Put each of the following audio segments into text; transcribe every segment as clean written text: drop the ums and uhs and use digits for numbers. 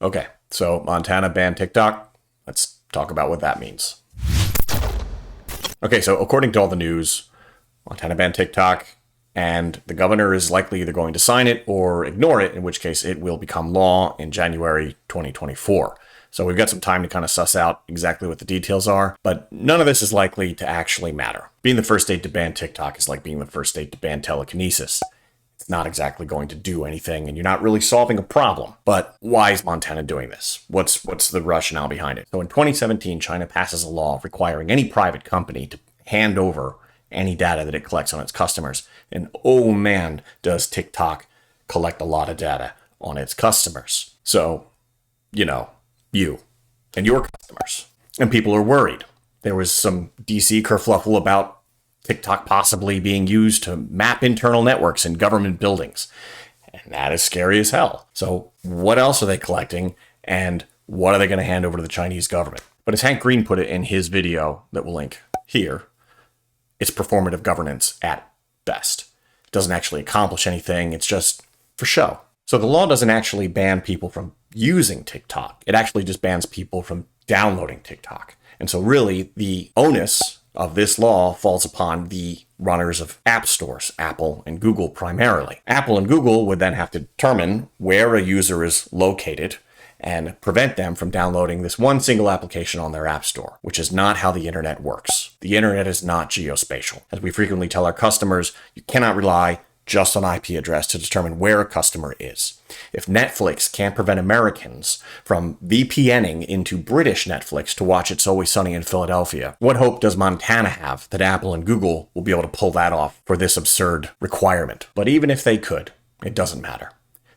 Okay, so Montana banned TikTok. Let's talk about what that means. Okay, so according to all the news, Montana banned TikTok, and the governor is likely either going to sign it or ignore it, in which case it will become law in January 2024. So we've got some time to kind of suss out exactly what the details are, but none of this is likely to actually matter. Being the first state to ban TikTok is like being the first state to ban telekinesis. It's not exactly going to do anything, and you're not really solving a problem. But why is Montana doing this? What's the rationale behind it? So in 2017, China passes a law requiring any private company to hand over any data that it collects on its customers. And oh man, does TikTok collect a lot of data on its customers. So, you and your customers. And people are worried. There was some DC kerfluffle about TikTok possibly being used to map internal networks in government buildings. And that is scary as hell. So what else are they collecting? And what are they going to hand over to the Chinese government? But as Hank Green put it in his video that we'll link here, it's performative governance at best. It doesn't actually accomplish anything. It's just for show. So the law doesn't actually ban people from using TikTok. It actually just bans people from downloading TikTok. And so really the onus of this law falls upon the runners of app stores, Apple and Google primarily. Apple and Google would then have to determine where a user is located and prevent them from downloading this one single application on their app store, which is not how the internet works. The internet is not geospatial. As we frequently tell our customers, you cannot rely just on IP address to determine where a customer is. If Netflix can't prevent Americans from VPNing into British Netflix to watch It's Always Sunny in Philadelphia, what hope does Montana have that Apple and Google will be able to pull that off for this absurd requirement? But even if they could, it doesn't matter.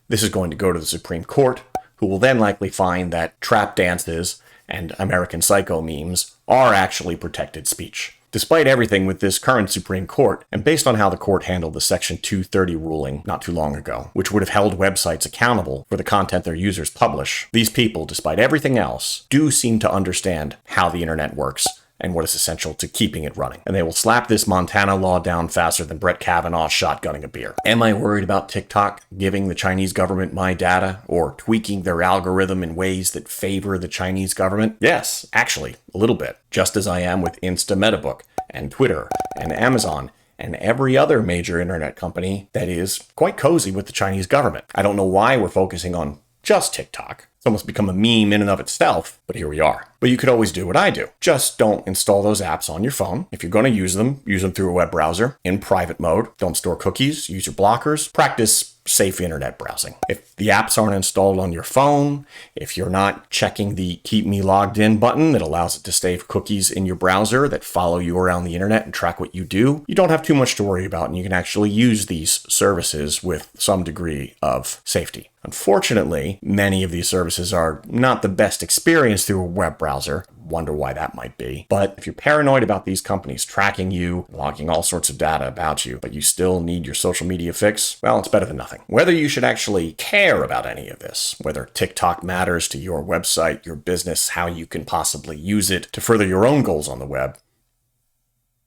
This is going to go to the Supreme Court, who will then likely find that trap dances and American Psycho memes are actually protected speech. Despite everything with this current Supreme Court, and based on how the court handled the Section 230 ruling not too long ago, which would have held websites accountable for the content their users publish, these people, despite everything else, do seem to understand how the internet works and what is essential to keeping it running. And they will slap this Montana law down faster than Brett Kavanaugh shotgunning a beer. Am I worried about TikTok giving the Chinese government my data or tweaking their algorithm in ways that favor the Chinese government? Yes, actually, a little bit. Just as I am with Insta Metabook and Twitter and Amazon and every other major internet company that is quite cozy with the Chinese government. I don't know why we're focusing on just TikTok. It's almost become a meme in and of itself, but here we are. But you could always do what I do. Just don't install those apps on your phone. If you're going to use them through a web browser in private mode. Don't store cookies, use your blockers, practice safe internet browsing. If the apps aren't installed on your phone, if you're not checking the Keep Me Logged In button that allows it to save cookies in your browser that follow you around the internet and track what you do, you don't have too much to worry about, and you can actually use these services with some degree of safety. Unfortunately, many of these services are not the best experience through a web browser. Wonder why that might be. But if you're paranoid about these companies tracking you, logging all sorts of data about you, but you still need your social media fix, well, it's better than nothing. Whether you should actually care about any of this, whether TikTok matters to your website, your business, how you can possibly use it to further your own goals on the web,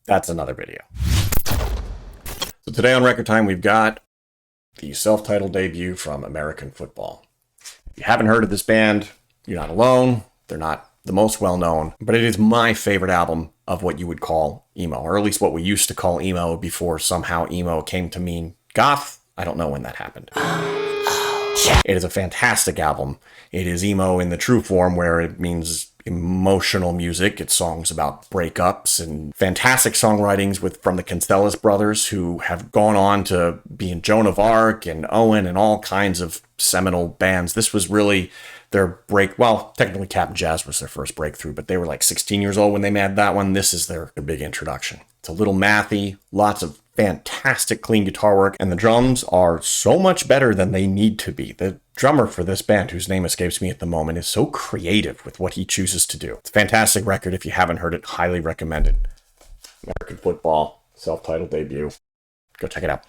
that's another video. So today on Record Time, we've got the self-titled debut from American Football. If you haven't heard of this band, you're not alone. They're not the most well-known, but it is my favorite album of what you would call emo, or at least what we used to call emo before somehow emo came to mean goth. I don't know when that happened. It is a fantastic album. It is emo in the true form where it means emotional music. It's songs about breakups and fantastic songwritings from the Kinks brothers, who have gone on to be in Joan of Arc and Owen and all kinds of seminal bands. This was really their technically Captain Jazz was their first breakthrough, but they were like 16 years old when they made that one. This is their big introduction. It's a little mathy, lots of fantastic clean guitar work, and the drums are so much better than they need to be. The drummer for this band, whose name escapes me at the moment, is so creative with what he chooses to do. It's a fantastic record. If you haven't heard it, highly recommended. American Football, self-titled debut. Go check it out.